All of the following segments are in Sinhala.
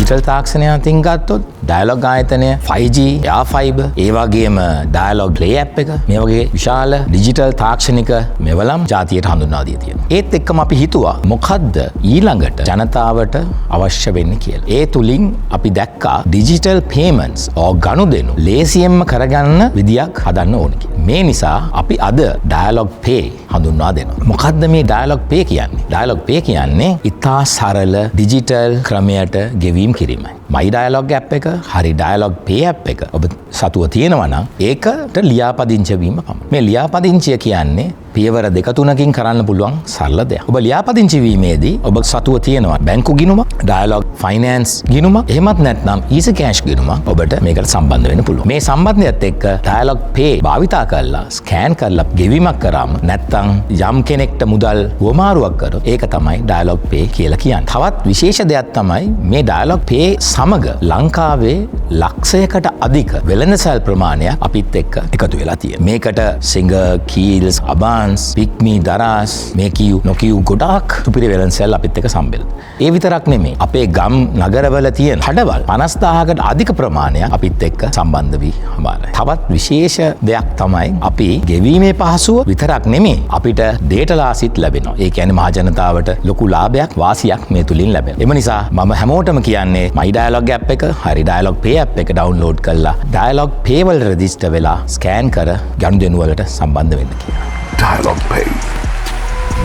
ඩිජිටල් තාක්ෂණය අතින් ගත්තොත් ඩයලොග් ආයතනය 5G, එයා ෆයිබර්, ඒ වගේම ඩයලොග් ප්ලේ ඇප් එක මේ වගේ විශාල ඩිජිටල් තාක්ෂණික මෙවලම් ජාතියට හඳුන්වා දී තියෙනවා. ඒත් එක්කම අපි හිතුවා මොකද්ද ඊළඟට ජනතාවට අවශ්‍ය වෙන්නේ කියලා. ඒ තුලින් අපි දැක්කා ඩිජිටල් පේමන්ට්ස් ගනුදෙනු ලේසියෙන්ම කරගන්න විදියක් හදන්න ඕනේ කියලා. මේ නිසා අපි අද ඩයලොග් පේ හඳුන්වා දෙනවා. මොකද්ද මේ ඩයලොග් පේ කියන්නේ? ඩයලොග් පේ කියන්නේ ඉතා සරල ඩිජිටල් ක්‍රමයට ගෙවීම් කිරීමයි. මයි ඩයලොග් ඇප් එක, හරි ඩයලොග් පේ ඇප් එක ඔබ සතුව තියෙනවා නම් ඒකට ලියාපදිංචි වීම පමණයි. මේ ලියාපදිංචිය කියන්නේ පියවර දෙක තුනකින් කරන්න පුළුවන් සරල දෙයක්. ඔබ ලියාපදිංචි වීමේදී ඔබ සතුව තියෙනවා බැංකු ගිණුමක්, ඩයලොග් ෆයිනෑන්ස් ගිණුමක්, එහෙමත් නැත්නම් ඊසි කෑෂ් ගිණුමක් ඔබට මේකට සම්බන්ධ වෙන්න පුළුවන්. මේ සම්බන්ධයත් එක්ක ඩයලොග් පේ භාවිතා කරලා ස්කෑන් කරලා ගෙවීමක් කරාම නැත්නම් යම් කෙනෙක්ට මුදල් වමාරුවක් කරොත් ඒක තමයි ඩයලොග් පේ කියලා කියන්නේ. තවත් විශේෂ දෙයක් තමයි මේ ඩයලොග් පේ සමග ලංකාවේ ලක්ෂයකට අධික වෙළඳසල් ප්‍රමාණයක් අපිත් එක්ක එකතු වෙලා තියෙනවා. මේකට සිංගර්, කීල්ස්, අබාන්ස්, පික්මි, දරාස්, මේ කියු නොකියු ගොඩාක් සුපිරි වෙළඳසල් අපිත් එක්ක සම්බෙල. ඒ විතරක් නෙමෙයි. අපේ ගම් නගරවල තියෙන කඩවල් 50000කට අධික ප්‍රමාණයක් අපිත් එක්ක සම්බන්ධ වී හමාරයි. තවත් විශේෂ දෙයක් තමයි අපි ගෙවීමේ පහසුව විතරක් නෙමෙයි අපිට දේටලාසිත් ලැබෙනවා. ඒ කියන්නේ මහ ජනතාවට ලොකු ලාභයක්, වාසියක් මේ තුලින් ලැබෙනවා. එම නිසා මම හැමෝටම කියන්නේ මයි ඩයලොග් ඇප් එක, හරි ඩයලොග් පේ ඇප් එක ඩවුන්ලෝඩ් කරලා ඩයලොග් පේ වල රෙජිස්ටර් වෙලා ස්කෑන් කර ගනුදෙනු වලට සම්බන්ධ වෙන්න කියලා. Dialog Pay.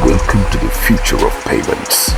Welcome to the future of payments.